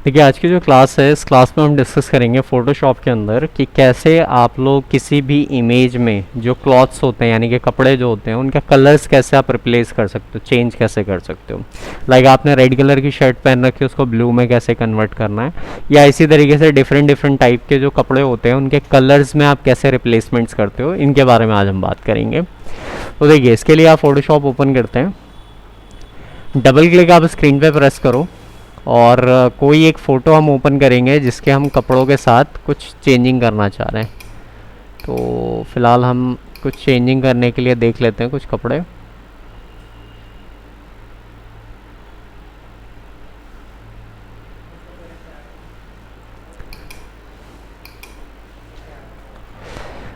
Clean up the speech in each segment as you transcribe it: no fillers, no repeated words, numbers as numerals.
देखिए आज की जो क्लास है इस क्लास में हम डिस्कस करेंगे फ़ोटोशॉप के अंदर कि कैसे आप लोग किसी भी इमेज में जो क्लॉथ्स होते हैं यानी कि कपड़े जो होते हैं उनका कलर्स कैसे आप रिप्लेस कर सकते हो, चेंज कैसे कर सकते हो। लाइक आपने रेड कलर की शर्ट पहन रखी है, उसको ब्लू में कैसे कन्वर्ट करना है, या इसी तरीके से डिफरेंट डिफरेंट टाइप के जो कपड़े होते हैं उनके कलर्स में आप कैसे रिप्लेसमेंट्स करते हो, इनके बारे में आज हम बात करेंगे। तो देखिए इसके लिए आप फ़ोटोशॉप ओपन करते हैं, डबल क्लिक आप स्क्रीन पे प्रेस करो और कोई एक फ़ोटो हम ओपन करेंगे जिसके हम कपड़ों के साथ कुछ चेंजिंग करना चाह रहे हैं। तो फ़िलहाल हम कुछ चेंजिंग करने के लिए देख लेते हैं कुछ कपड़े।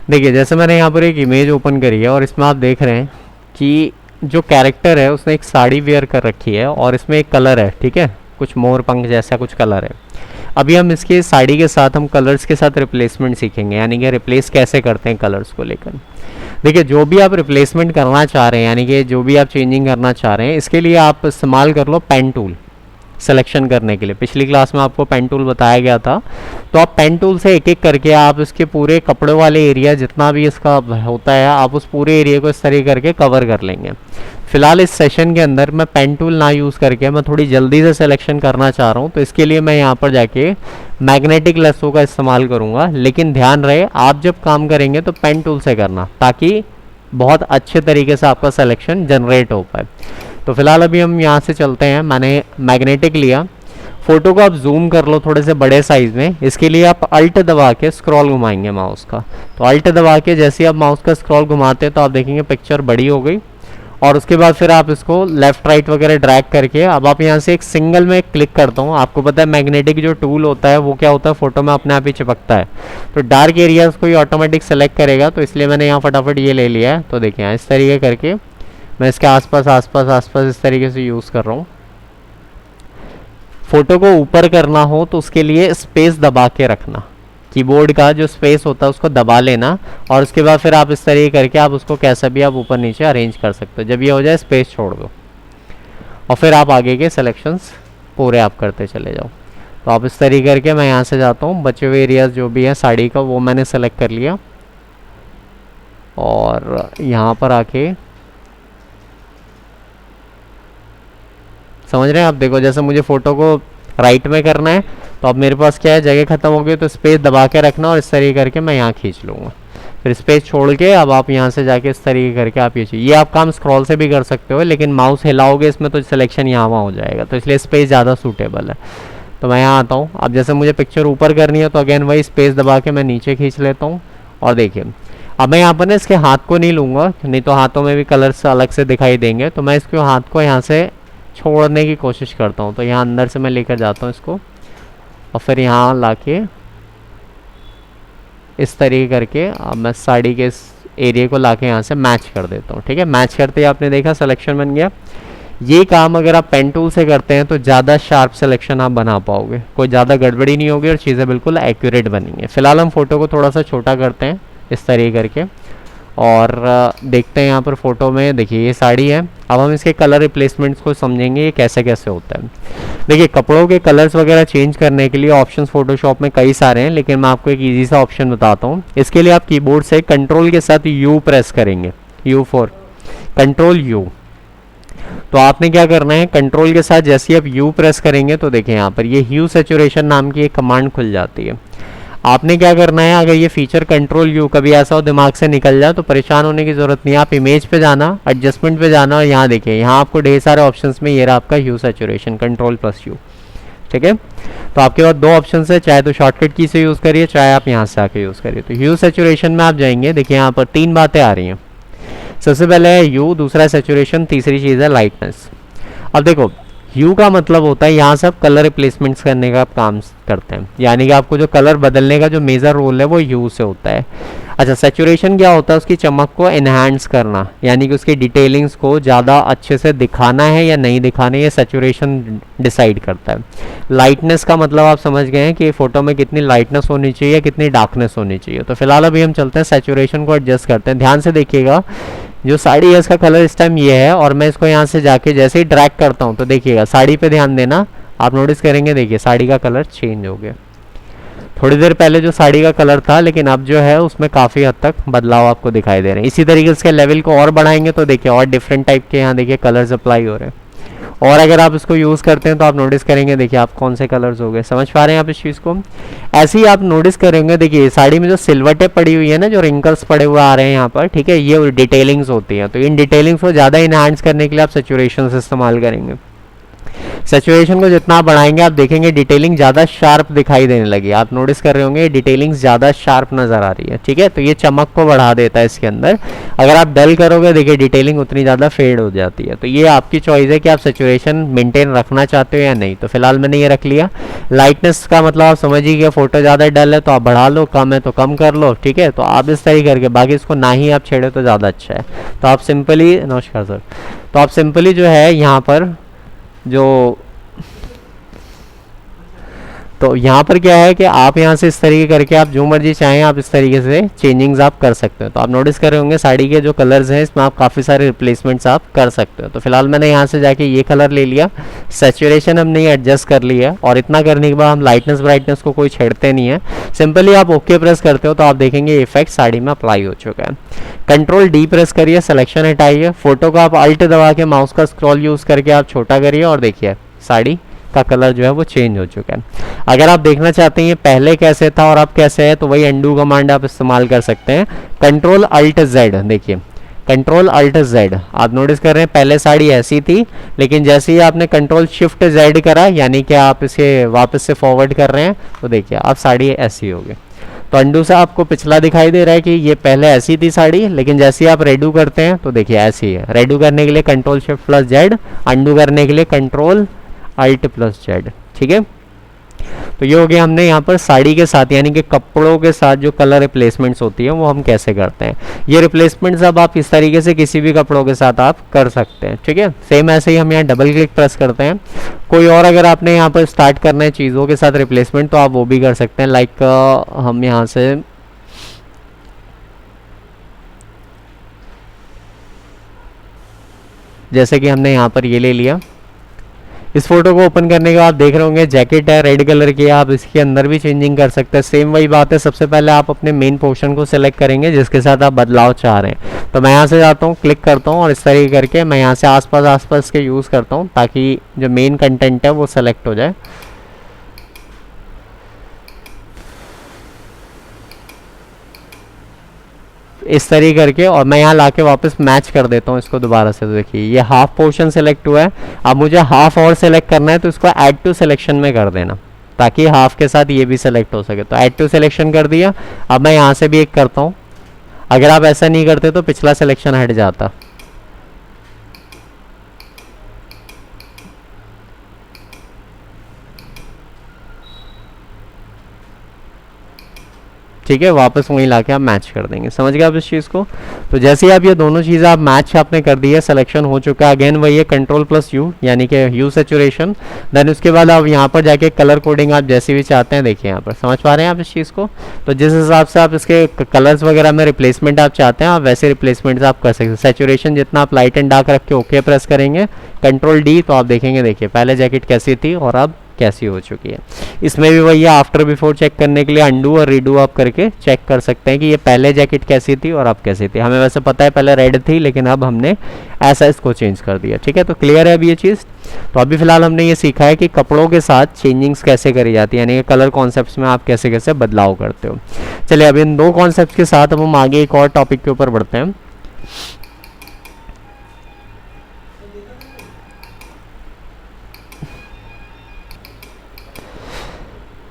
देखिए जैसे मैंने यहाँ पर एक इमेज ओपन करी है और इसमें आप देख रहे हैं कि जो कैरेक्टर है उसने एक साड़ी वेयर कर रखी है और इसमें एक कलर है, ठीक है, कुछ मोर पंख जैसा कुछ कलर है। अभी हम इसके साड़ी के साथ हम कलर्स के साथ रिप्लेसमेंट सीखेंगे, यानी कि रिप्लेस कैसे करते हैं कलर्स को लेकर। देखिए जो भी आप रिप्लेसमेंट करना चाह रहे हैं यानी कि जो भी आप चेंजिंग करना चाह रहे हैं, इसके लिए आप इस्तेमाल कर लो पेन टूल सिलेक्शन करने के लिए। पिछली क्लास में आपको पेन टूल बताया गया था, तो आप पेन टूल से एक एक करके आप इसके पूरे कपड़े वाले एरिया जितना भी इसका होता है आप उस पूरे एरिया को इस तरीके करके कवर कर लेंगे। फिलहाल इस सेशन के अंदर मैं पेन टूल ना यूज़ करके मैं थोड़ी जल्दी से सिलेक्शन करना चाह रहा हूँ, तो इसके लिए मैं यहाँ पर जाके मैग्नेटिक लेसो का इस्तेमाल करूँगा। लेकिन ध्यान रहे आप जब काम करेंगे तो पेन टूल से करना, ताकि बहुत अच्छे तरीके से आपका सिलेक्शन जनरेट हो पाए। तो फिलहाल अभी हम यहाँ से चलते हैं, मैंने मैग्नेटिक लिया। फ़ोटो को आप जूम कर लो थोड़े से बड़े साइज़ में, इसके लिए आप अल्ट दबा के स्क्रॉल घुमाएंगे माउस का। तो अल्ट दबा के जैसे ही आप माउस का स्क्रॉल घुमाते हैं तो आप देखेंगे पिक्चर बड़ी हो गई, और उसके बाद फिर आप इसको लेफ़्ट राइट वगैरह ड्रैग करके अब आप यहाँ से एक सिंगल में क्लिक करता हूँ। आपको पता है मैग्नेटिक जो टूल होता है वो क्या होता है, फ़ोटो में अपने आप ही चिपकता है, तो डार्क एरियाज़ को ही ऑटोमेटिक सेलेक्ट करेगा, तो इसलिए मैंने यहाँ फटाफट ये ले लिया है। तो देखिए इस तरीके करके मैं इसके आसपास इस तरीके से यूज़ कर रहा हूँ। फ़ोटो को ऊपर करना हो तो उसके लिए स्पेस दबा के रखना, कीबोर्ड का जो स्पेस होता है उसको दबा लेना, और उसके बाद फिर आप इस तरीके करके आप उसको कैसा भी आप ऊपर नीचे अरेंज कर सकते हो। जब ये हो जाए स्पेस छोड़ दो और फिर आप आगे के सिलेक्शंस पूरे आप करते चले जाओ। तो आप इस तरीके करके मैं यहाँ से जाता हूँ, बचे हुए एरियाज़ जो भी हैं साड़ी का वो मैंने सेलेक्ट कर लिया, और यहाँ पर आके समझ रहे हैं आप। देखो जैसे मुझे फ़ोटो को राइट में करना है तो अब मेरे पास क्या है, जगह ख़त्म हो गई, तो स्पेस दबा के रखना और इस तरीके करके मैं यहाँ खींच लूँगा। फिर स्पेस छोड़ के अब आप यहाँ से जाके इस तरीके करके आप ये आप काम स्क्रॉल से भी कर सकते हो, लेकिन माउस हिलाओगे इसमें तो सिलेक्शन यहाँ वहाँ हो जाएगा, तो इसलिए स्पेस ज़्यादा सूटेबल है। तो मैं यहाँ आता हूँ, अब जैसे मुझे पिक्चर ऊपर करनी है तो अगेन वही स्पेस दबा के मैं नीचे खींच लेता हूँ। और देखिए अब मैं यहाँ पर ना इसके हाथ को नहीं लूँगा, नहीं तो हाथों में भी कलर्स अलग से दिखाई देंगे, तो मैं इसके हाथ को यहाँ से छोड़ने की कोशिश करता हूँ। तो यहाँ अंदर से मैं लेकर जाता हूँ इसको, और फिर यहाँ लाके इस तरीके करके अब मैं साड़ी के इस एरिया को लाके यहाँ से मैच कर देता हूँ। ठीक है, मैच करते ही आपने देखा सिलेक्शन बन गया। ये काम अगर आप पेन टूल से करते हैं तो ज़्यादा शार्प सिलेक्शन आप बना पाओगे, कोई ज़्यादा गड़बड़ी नहीं होगी और चीज़ें बिल्कुल एक्यूरेट बनेंगी। फिलहाल हम फ़ोटो को थोड़ा सा छोटा करते हैं इस तरीके करके, और देखते हैं यहाँ पर फ़ोटो में। देखिए ये साड़ी है, अब हम इसके कलर रिप्लेसमेंट्स को समझेंगे ये कैसे कैसे होता है। देखिए कपड़ों के कलर्स वगैरह चेंज करने के लिए ऑप्शंस फ़ोटोशॉप में कई सारे हैं, लेकिन मैं आपको एक इजी सा ऑप्शन बताता हूँ। इसके लिए आप कीबोर्ड से कंट्रोल के साथ यू प्रेस करेंगे, यू फॉर कंट्रोल यू। तो आपने क्या करना है, कंट्रोल के साथ जैसे ही आप यू प्रेस करेंगे तो देखिए यहाँ पर ये ह्यू सैचुरेशन नाम की एक कमांड खुल जाती है। आपने क्या करना है, अगर ये फीचर कंट्रोल यू कभी ऐसा हो दिमाग से निकल जाए तो परेशान होने की ज़रूरत नहीं है। आप इमेज पे जाना, एडजस्टमेंट पे जाना, और यहाँ देखिए यहाँ आपको ढेर सारे ऑप्शंस में ये रहा आपका ह्यू सैचुरेशन, कंट्रोल प्लस यू। ठीक है, तो आपके पास दो ऑप्शन है, चाहे तो शॉर्टकट की से यूज़ करिए, चाहे आप यहाँ से आके यूज़ करिए। तो ह्यू सैचुरेशन में आप जाएंगे, देखिए यहाँ पर तीन बातें आ रही हैं। सबसे पहले है यू, दूसरा सैचुरेशन, तीसरी चीज़ है लाइटनेस। अब देखो ह्यू का मतलब होता है यहाँ से आप कलर रिप्लेसमेंट्स करने का आप काम करते हैं, यानी कि आपको जो कलर बदलने का जो मेजर रोल है वो ह्यू से होता है। अच्छा, सैचुरेशन क्या होता है, उसकी चमक को एनहांस करना, यानी कि उसकी डिटेलिंग्स को ज़्यादा अच्छे से दिखाना है या नहीं दिखाना है, ये सैचुरेशन डिसाइड करता है। लाइटनेस का मतलब आप समझ गए हैं कि फ़ोटो में कितनी लाइटनेस होनी चाहिए, कितनी डार्कनेस होनी चाहिए। तो फिलहाल अभी हम चलते हैं सैचुरेशन को एडजस्ट करते हैं। ध्यान से देखिएगा, जो साड़ी है इसका कलर इस टाइम ये है, और मैं इसको यहाँ से जाके जैसे ही ड्रैग करता हूँ तो देखिएगा साड़ी पे ध्यान देना, आप नोटिस करेंगे, देखिए साड़ी का कलर चेंज हो गया। थोड़ी देर पहले जो साड़ी का कलर था, लेकिन अब जो है उसमें काफ़ी हद तक बदलाव आपको दिखाई दे रहे हैं। इसी तरीके से लेवल को और बढ़ाएंगे तो देखिए और डिफरेंट टाइप के यहाँ देखिए कलर्स अप्लाई हो रहे हैं। और अगर आप इसको यूज़ करते हैं तो आप नोटिस करेंगे, देखिए आप कौन से कलर्स हो गए, समझ पा रहे हैं आप इस चीज़ को। ऐसे ही आप नोटिस करेंगे, देखिए साड़ी में जो सिलवटें पड़ी हुई है ना, जो रिंकल्स पड़े हुए आ रहे हैं यहाँ पर, ठीक है, ये डिटेलिंग्स होती हैं। तो इन डिटेलिंग्स को ज़्यादा इनहांस करने के लिए आप सेचुरेशन से इस्तेमाल करेंगे। सैचुरेशन को जितना आप बढ़ाएंगे आप देखेंगे डिटेलिंग ज़्यादा शार्प दिखाई देने लगी। आप नोटिस कर रहे होंगे डिटेलिंग ज़्यादा शार्प नज़र आ रही है, ठीक है। तो ये चमक को बढ़ा देता है इसके अंदर। अगर आप डल करोगे, देखिए डिटेलिंग उतनी ज़्यादा फेड हो जाती है। तो ये आपकी चॉइस है कि आप सैचुरेशन मेंटेन रखना चाहते हो या नहीं। तो फिलहाल मैंने ये रख लिया। लाइटनेस का मतलब आप समझिए कि फोटो ज़्यादा डल है तो आप बढ़ा लो, कम है तो कम कर लो, ठीक है। तो आप इस तरीके करके, बाकी इसको ना ही आप छेड़े तो ज़्यादा अच्छा है। तो आप सिंपली, नमस्कार सर, तो आप सिंपली जो है यहाँ पर जो, तो यहाँ पर क्या है कि आप यहाँ से इस तरीके करके आप जो मर्जी चाहें आप इस तरीके से चेंजिंग्स आप कर सकते हो। तो आप नोटिस कर रहे होंगे साड़ी के जो कलर्स हैं इसमें आप काफ़ी सारे रिप्लेसमेंट्स आप कर सकते हो। तो फिलहाल मैंने यहाँ से जाके ये कलर ले लिया, सैचुरेशन हमने ये एडजस्ट कर लिया है, और इतना करने के बाद हम लाइटनेस ब्राइटनेस को कोई छेड़ते नहीं है। सिंपली आप ओके प्रेस करते हो तो आप देखेंगे इफेक्ट साड़ी में अप्लाई हो चुका है। कंट्रोल डी प्रेस करिए, सिलेक्शन हटाइए, फोटो को आप अल्ट दबा के माउस का स्क्रॉल यूज़ करके आप छोटा करिए और देखिए साड़ी का कलर जो है वो चेंज हो चुका है। अगर आप देखना चाहते हैं ये पहले कैसे था और अब कैसे है तो वही अंडू कमांड आप इस्तेमाल कर सकते हैं। कंट्रोल अल्ट जेड, देखिए कंट्रोल अल्ट जेड, आप नोटिस कर रहे हैं पहले साड़ी ऐसी थी, लेकिन जैसे ही आपने कंट्रोल शिफ्ट जेड करा, यानी कि आप इसे वापस से फॉरवर्ड कर रहे हैं, तो देखिए अब साड़ी ऐसी हो गई। तो अंडू से आपको पिछला दिखाई दे रहा है कि ये पहले ऐसी थी साड़ी, लेकिन जैसे ही आप रेडू करते हैं तो देखिए ऐसी है। रेडू करने के लिए control shift plus Z, undo करने के लिए कंट्रोल अल्ट प्लस जेड, ठीक है। तो ये हो गया हमने यहाँ पर साड़ी के साथ, यानी कि कपड़ों के साथ जो कलर रिप्लेसमेंट्स होती है वो हम कैसे करते हैं। ये रिप्लेसमेंट्स अब आप इस तरीके से किसी भी कपड़ों के साथ आप कर सकते हैं, ठीक है। सेम ऐसे ही हम यहाँ डबल क्लिक प्रेस करते हैं। कोई और अगर आपने यहाँ पर स्टार्ट करना है चीज़ों के साथ रिप्लेसमेंट तो आप वो भी कर सकते हैं। लाइक हम यहाँ से जैसे कि हमने यहाँ पर ये ले लिया। इस फोटो को ओपन करने के बाद देख रहे होंगे जैकेट है रेड कलर की, आप इसके अंदर भी चेंजिंग कर सकते हैं। सेम वही बात है, सबसे पहले आप अपने मेन पोर्शन को सिलेक्ट करेंगे जिसके साथ आप बदलाव चाह रहे हैं। तो मैं यहाँ से जाता हूँ, क्लिक करता हूँ और इस तरीके करके मैं यहाँ से आसपास के यूज़ करता हूँ ताकि जो मेन कंटेंट है वो सेलेक्ट हो जाए। इस तरीके करके, और मैं यहाँ लाके वापस मैच कर देता हूँ इसको दोबारा से। तो देखिए ये हाफ पोर्शन सेलेक्ट हुआ है। अब मुझे हाफ और सेलेक्ट करना है तो इसको ऐड टू सिलेक्शन में कर देना ताकि हाफ के साथ ये भी सेलेक्ट हो सके। तो ऐड टू सिलेक्शन कर दिया। अब मैं यहाँ से भी एक करता हूँ। अगर आप ऐसा नहीं करते तो पिछला सिलेक्शन हट जाता। ठीक है, वापस वहीं लाके आप मैच कर देंगे। समझ गए आप इस चीज़ को। तो जैसे ही आप ये दोनों चीज़ें आप मैच आपने कर दी है, सिलेक्शन हो चुका है। अगेन वही है कंट्रोल प्लस यू, यानी कि यू सैचुरेशन। देन उसके बाद आप यहाँ पर जाके कलर कोडिंग आप जैसे भी चाहते हैं, देखिए यहाँ पर समझ पा रहे हैं आप इस चीज़ को। तो जिस हिसाब से आप इसके कलर्स वगैरह में रिप्लेसमेंट आप चाहते हैं, आप वैसे रिप्लेसमेंट आप कर सकते हैं। सैचुरेशन जितना आप लाइट एंड डार्क रख के ओके प्रेस करेंगे, कंट्रोल डी, तो आप देखेंगे देखिए पहले जैकेट कैसी थी और अब कैसी हो चुकी है। इसमें भी वही है, आफ्टर बिफोर चेक करने के लिए अंडू और रीडू आप करके चेक कर सकते हैं कि ये पहले जैकेट कैसी थी और अब कैसी थी। हमें वैसे पता है पहले रेड थी, लेकिन अब हमने ऐसा इसको चेंज कर दिया। ठीक है, तो क्लियर है अब ये चीज़। तो अभी फिलहाल हमने ये सीखा है कि कपड़ों के साथ चेंजिंग्स कैसे करी जाती है, यानी कि कलर कॉन्सेप्ट्स में आप कैसे कैसे बदलाव करते हो। चलिए अब इन दो कॉन्सेप्ट के साथ अब हम आगे एक और टॉपिक के ऊपर बढ़ते हैं।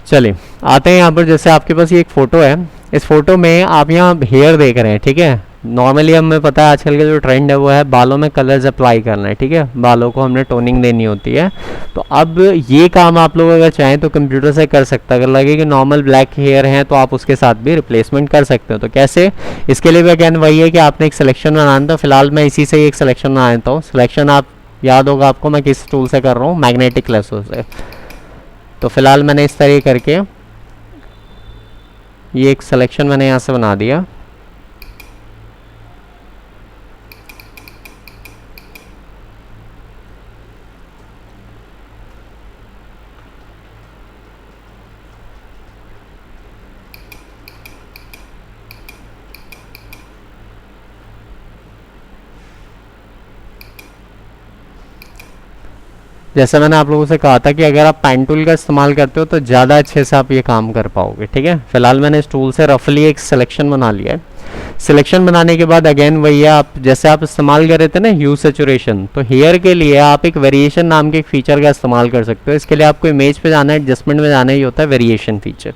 चलिए आते हैं यहाँ पर। जैसे आपके पास ये एक फ़ोटो है, इस फोटो में आप यहाँ हेयर देख रहे हैं। ठीक है, नॉर्मली हमें पता है आजकल का जो ट्रेंड है वो है बालों में कलर्स अप्लाई करना है। ठीक है, बालों को हमने टोनिंग देनी होती है। तो अब ये काम आप लोग अगर चाहें तो कंप्यूटर से कर सकते हैं। अगर लगे कि नॉर्मल ब्लैक हेयर हैं तो आप उसके साथ भी रिप्लेसमेंट कर सकते हो। तो कैसे, इसके लिए भी अगेन वही है कि आपने एक सिलेक्शन बनाना था। फिलहाल मैं इसी से एक सिलेक्शन बना देता हूँ। सिलेक्शन आप याद होगा आपको मैं किस टूल से कर रहा हूँ, मैग्नेटिक लेसो से। तो फिलहाल मैंने इस तरीके करके ये एक सिलेक्शन मैंने यहाँ से बना दिया। जैसा मैंने आप लोगों से कहा था कि अगर आप पेन टूल का इस्तेमाल करते हो तो ज़्यादा अच्छे से आप ये काम कर पाओगे। ठीक है, फिलहाल मैंने इस टूल से रफली एक सिलेक्शन बना लिया है। सिलेक्शन बनाने के बाद अगेन वही है, आप जैसे आप इस्तेमाल कर रहे थे ना ह्यू सैचुरेशन, तो हेयर के लिए आप एक वेरिएशन नाम के एक फीचर का इस्तेमाल कर सकते हो। इसके लिए आपको इमेज पे जाना है, एडजस्टमेंट में जाना ही होता है वेरिएशन फीचर।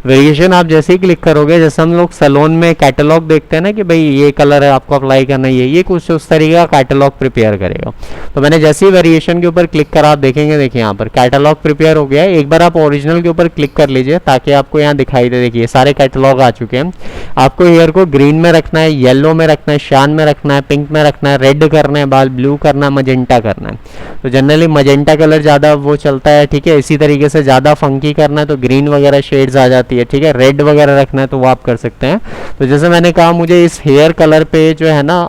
वेरिएशन आप जैसे ही क्लिक करोगे, जैसे हम लोग सैलून में कैटलॉग देखते हैं ना कि भाई ये कलर है आपको अप्लाई करना है, ये कुछ उस तरीके का कैटलॉग प्रिपेयर करेगा। तो मैंने जैसे ही वेरिएशन के ऊपर क्लिक करा, आप देखेंगे, देखिए यहाँ पर कैटलॉग प्रिपेयर हो गया है। एक बार आप ओरिजिनल के ऊपर क्लिक कर लीजिए ताकि आपको यहाँ दिखाई दे। देखिए सारे कैटलॉग आ चुके हैं। आपको हेयर को ग्रीन में रखना है, येलो में रखना है, शान में रखना है, पिंक में रखना है, रेड करना है, बाल ब्लू करना है, मजेंटा करना है। तो जनरली मजेंटा कलर ज़्यादा वो चलता है। ठीक है, इसी तरीके से ज़्यादा फंकी करना है तो ग्रीन वगैरह शेड्स आ जाती है। ठीक है, रेड वगैरह रखना है तो वो आप कर सकते हैं। तो जैसे मैंने कहा मुझे इस हेयर कलर पे जो है ना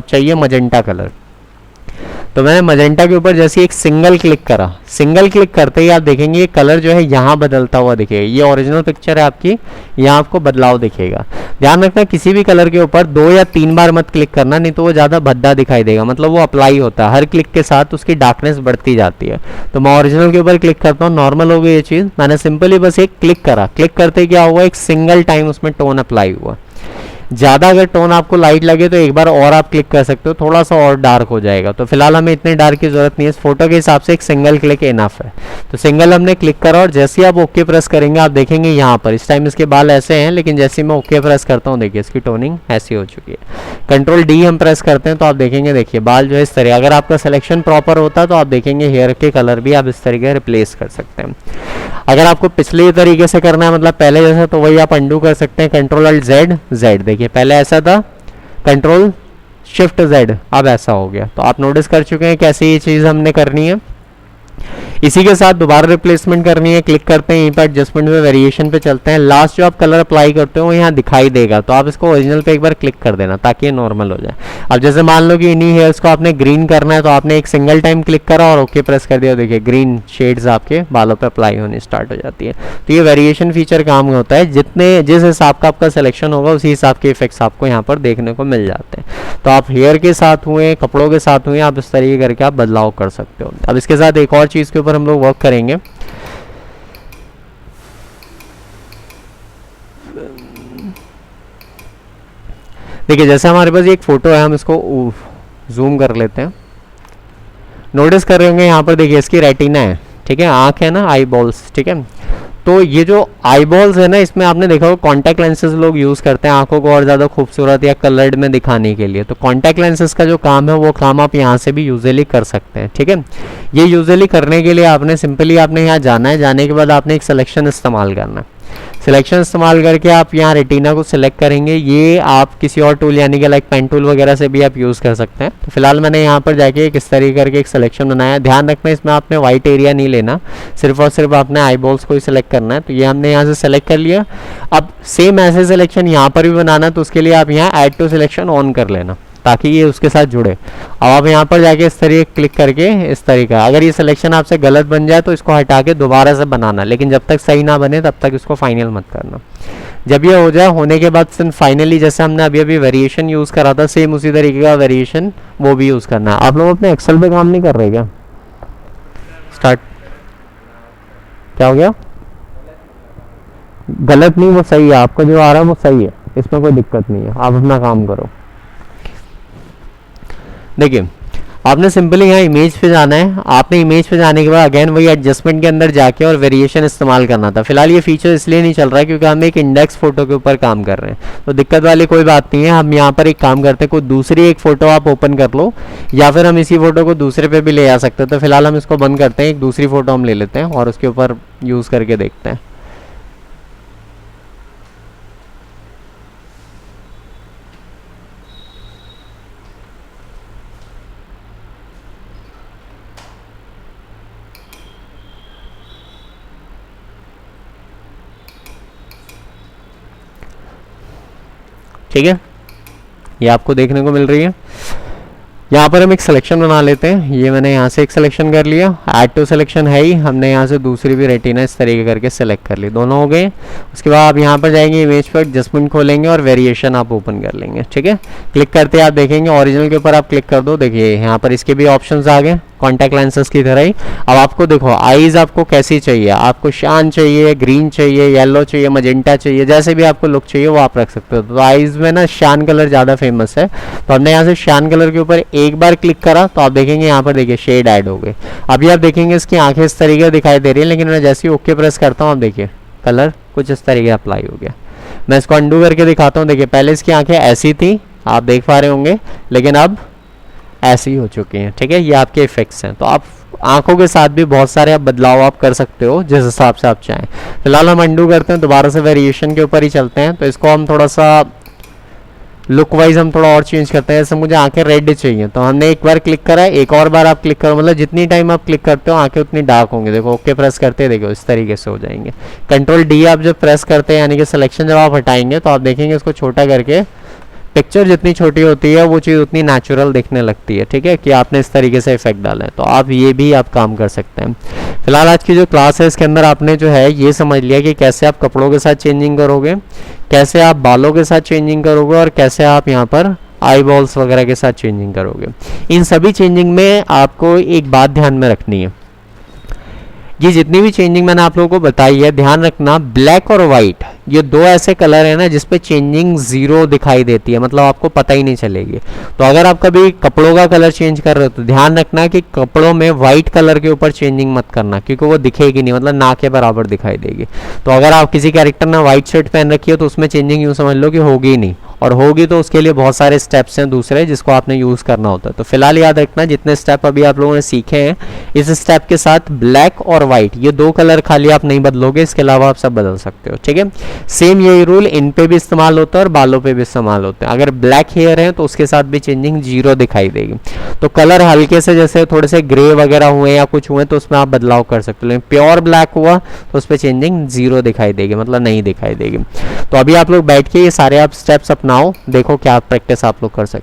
चाहिए मजेंटा कलर, तो मैंने मजेंटा के ऊपर जैसे एक सिंगल क्लिक करा, सिंगल क्लिक करते ही आप देखेंगे ये कलर जो है यहाँ बदलता हुआ दिखेगा। ये ओरिजिनल पिक्चर है आपकी, यहाँ आपको बदलाव दिखेगा। ध्यान रखना किसी भी कलर के ऊपर 2 या 3 बार मत क्लिक करना, नहीं तो वो ज़्यादा भद्दा दिखाई देगा। मतलब वो अप्लाई होता है, हर क्लिक के साथ उसकी डार्कनेस बढ़ती जाती है। तो मैं ओरिजिनल के ऊपर क्लिक करता हूँ, नॉर्मल हो गई ये चीज़। मैंने सिंपली बस एक क्लिक करा, क्लिक करते क्या हुआ, एक सिंगल टाइम उसमें टोन अप्लाई हुआ। ज़्यादा अगर टोन आपको लाइट लगे तो एक बार और आप क्लिक कर सकते हो, थोड़ा सा और डार्क हो जाएगा। तो फिलहाल हमें इतने डार्क की जरूरत नहीं है, इस फोटो के हिसाब से एक सिंगल क्लिक इनफ है। तो सिंगल हमने क्लिक करा और जैसे ही आप ओके प्रेस करेंगे आप देखेंगे यहाँ पर इस टाइम इसके बाल ऐसे हैं, लेकिन जैसे ही मैं ओके प्रेस करता हूँ देखिए इसकी टोनिंग ऐसी हो चुकी है। कंट्रोल डी हम प्रेस करते हैं तो आप देखेंगे, देखिए बाल जो है इस तरह। अगर आपका सिलेक्शन प्रॉपर होता तो आप देखेंगे हेयर के कलर भी आप इस तरीके रिप्लेस कर सकते हैं। अगर आपको पिछले तरीके से करना है, मतलब पहले जैसा, तो वही आप अंडू कर सकते हैं। कंट्रोल अल्ट जेड जेड, देखिए पहले ऐसा था, कंट्रोल शिफ्ट जेड, अब ऐसा हो गया। तो आप नोटिस कर चुके हैं कैसे ये चीज़ हमने करनी है। इसी के साथ दोबारा रिप्लेसमेंट करनी है, क्लिक करते हैं, यहीं पर एडजस्टमेंट में वेरिएशन पे चलते हैं। लास्ट जो आप कलर अप्लाई करते हो वो यहाँ दिखाई देगा, तो आप इसको ओरिजिनल पे एक बार क्लिक कर देना ताकि ये नॉर्मल हो जाए। अब जैसे मान लो कि इन्हीं हेयर्स को आपने ग्रीन करना है, तो आपने एक सिंगल टाइम क्लिक करा और ओके प्रेस कर दिया, देखिए ग्रीन शेड्स आपके बालों पे अप्लाई होने स्टार्ट हो जाती है। तो ये वेरिएशन फीचर काम होता है, जिस हिसाब का आपका सिलेक्शन होगा उसी हिसाब के इफेक्ट्स आपको यहाँ पर देखने को मिल जाते हैं। तो आप हेयर के साथ हुए, कपड़ों के साथ हुए, आप इस तरीके करके आप बदलाव कर सकते हो। अब इसके साथ एक और चीज़ के ऊपर हम लोग वर्क करेंगे। देखिए जैसे हमारे पास एक फोटो है, हम इसको जूम कर लेते हैं। नोटिस कर रहे होंगे यहाँ पर देखिए इसकी रेटिना है, ठीक है, आंख है ना, आई बॉल्स, ठीक है। तो ये जो आई बॉल्स है ना, इसमें आपने देखा होगा कॉन्टैक्ट लेंसेज लोग यूज़ करते हैं आंखों को और ज़्यादा खूबसूरत या कलर्ड में दिखाने के लिए। तो कॉन्टैक्ट लेंसेज का जो काम है वो काम आप यहाँ से भी यूजुअली कर सकते हैं, ठीक है। ये यूजुअली करने के लिए आपने सिंपली आपने यहाँ जाना है, जाने के बाद आपने एक सिलेक्शन इस्तेमाल करना है। सिलेक्शन इस्तेमाल करके आप यहाँ रेटिना को सिलेक्ट करेंगे। ये आप किसी और टूल यानी कि लाइक पेन टूल वगैरह से भी आप यूज़ कर सकते हैं। तो फिलहाल मैंने यहाँ पर जाके किस तरीके करके एक सिलेक्शन बनाया। ध्यान रखना इसमें आपने वाइट एरिया नहीं लेना, सिर्फ और सिर्फ आपने आई बॉल्स को ही सिलेक्ट करना है। तो ये हमने यहाँ से सिलेक्ट कर लिया। अब सेम ऐसे सिलेक्शन यहाँ पर भी बनाना, तो उसके लिए आप यहाँ ऐड टू सिलेक्शन ऑन कर लेना ताकि ये उसके साथ जुड़े। अब आप यहाँ पर जाके इस तरीके क्लिक करके इस तरीका, अगर ये सिलेक्शन आपसे गलत बन जाए तो इसको हटा के दोबारा से बनाना, लेकिन जब तक सही ना बने तब तक इसको फाइनल मत करना। जब ये हो जाए, होने के बाद फाइनली जैसे हमने अभी अभी वेरिएशन यूज़ करा था, सेम उसी तरीके का वेरिएशन वो भी यूज़ करना है। आप लोग अपने एक्सेल पे काम नहीं कर रहे क्या? स्टार्ट, क्या हो गया? गलत नहीं, वो सही है, आपका जो आ रहा है वो सही है, इसमें कोई दिक्कत नहीं है, आप अपना काम करो। देखिए आपने सिंपली यहाँ इमेज पे जाना है। आपने इमेज पे जाने के बाद अगेन वही एडजस्टमेंट के अंदर जाके और वेरिएशन इस्तेमाल करना था। फिलहाल ये फीचर इसलिए नहीं चल रहा है क्योंकि हम एक इंडेक्स फोटो के ऊपर काम कर रहे हैं, तो दिक्कत वाली कोई बात नहीं है। हम यहाँ पर एक काम करते हैं, कोई दूसरी एक फ़ोटो आप ओपन कर लो या फिर हम इसी फोटो को दूसरे पे भी ले आ सकते हैं। तो फिलहाल हम इसको बंद करते हैं, एक दूसरी फ़ोटो हम ले लेते हैं और उसके ऊपर यूज़ करके देखते हैं। ठीक है, ये आपको देखने को मिल रही है। यहाँ पर हम एक सिलेक्शन बना लेते हैं। ये मैंने यहाँ से एक सिलेक्शन कर लिया, ऐड टू सिलेक्शन है ही, हमने यहाँ से दूसरी भी रेटिना इस तरीके करके सिलेक्ट कर ली, दोनों हो गए। उसके बाद आप यहाँ पर जाएंगे, इमेज पर एडजस्टमेंट खोलेंगे और वेरिएशन आप ओपन कर लेंगे। ठीक है, क्लिक करते आप देखेंगे ओरिजिनल के ऊपर आप क्लिक कर दो, देखिए यहाँ पर इसके भी ऑप्शंस आ गए, कॉन्टैक्ट लेंसेज की तरह ही। अब आपको देखो आईज आपको कैसी चाहिए, आपको शान चाहिए, ग्रीन चाहिए, येलो चाहिए, मजेंटा चाहिए, जैसे भी आपको लुक चाहिए वो आप रख सकते हो। तो आईज में ना शान कलर ज़्यादा फेमस है, तो हमने यहाँ से शान कलर के ऊपर एक बार क्लिक करा तो आप देखेंगे यहाँ पर देखिए शेड ऐड हो गए। अभी आप देखेंगे इसकी आंखें इस तरीके दिखाई दे रही है, लेकिन मैं जैसे ही ओके प्रेस करता हूँ आप देखिए कलर कुछ इस तरीके अप्लाई हो गया। मैं इसको अंडू करके दिखाता हूँ। देखिए पहले इसकी आंखें ऐसी थी, आप देख पा रहे होंगे, लेकिन अब ऐसी हो चुकी हैं। ठीक है, ये आपके इफेक्ट्स हैं। तो आप आंखों के साथ भी बहुत सारे आप बदलाव आप कर सकते हो जिस हिसाब से आप चाहें। फिलहाल हम अंडू करते हैं, दोबारा से वेरिएशन के ऊपर ही चलते हैं। तो इसको हम थोड़ा सा लुक वाइज हम थोड़ा और चेंज करते हैं। जैसे मुझे आंखें रेड चाहिए तो हमने एक बार क्लिक करा है, एक और बार आप क्लिक करो, मतलब जितनी टाइम आप क्लिक करते हो आंखें उतनी डार्क होंगी। देखो ओके प्रेस करते हैं, देखो इस तरीके से हो जाएंगे। कंट्रोल डी आप जब प्रेस करते हैं यानी कि सिलेक्शन जब आप हटाएंगे तो आप देखेंगे इसको छोटा करके पिक्चर जितनी छोटी होती है वो चीज़ उतनी नेचुरल दिखने लगती है। ठीक है, कि आपने इस तरीके से इफेक्ट डाला है, तो आप ये भी आप काम कर सकते हैं। फिलहाल आज की जो क्लास है इसके अंदर आपने जो है ये समझ लिया कि कैसे आप कपड़ों के साथ चेंजिंग करोगे, कैसे आप बालों के साथ चेंजिंग करोगे, और कैसे आप यहाँ पर आई बॉल्स वगैरह के साथ चेंजिंग करोगे। इन सभी चेंजिंग में आपको एक बात ध्यान में रखनी है, ये जितनी भी चेंजिंग मैंने आप लोगों को बताई है, ध्यान रखना ब्लैक और वाइट ये दो ऐसे कलर है ना जिसपे चेंजिंग जीरो दिखाई देती है, मतलब आपको पता ही नहीं चलेगी। तो अगर आप कभी कपड़ों का कलर चेंज कर रहे हो तो ध्यान रखना कि कपड़ों में व्हाइट कलर के ऊपर चेंजिंग मत करना, क्योंकि वो दिखेगी नहीं, मतलब ना के बराबर दिखाई देगी। तो अगर आप किसी कैरेक्टर ने व्हाइट शर्ट पहन रखी है तो उसमें चेंजिंग यूँ समझ लो कि होगी ही नहीं, और होगी तो उसके लिए बहुत सारे स्टेप्स हैं दूसरे जिसको आपने यूज़ करना होता है। तो फिलहाल याद रखना जितने स्टेप अभी आप लोगों ने सीखे हैं, इस स्टेप के साथ ब्लैक और वाइट ये दो कलर खाली आप नहीं बदलोगे, इसके अलावा आप सब बदल सकते हो। ठीक है, सेम यही रूल इन पे भी इस्तेमाल होता है और बालों पे भी इस्तेमाल होते हैं। अगर ब्लैक हेयर है तो उसके साथ भी चेंजिंग जीरो दिखाई देगी। तो कलर हल्के से जैसे थोड़े से ग्रे वगैरह हुए या कुछ हुए तो उसमें आप बदलाव कर सकते हो, लेकिन प्योर ब्लैक हुआ तो उस पर चेंजिंग जीरो दिखाई देगी, मतलब नहीं दिखाई देगी। तो अभी आप लोग बैठ के ये सारे आप स्टेप्स अपनाओ, देखो क्या प्रैक्टिस आप लोग कर सकते हो।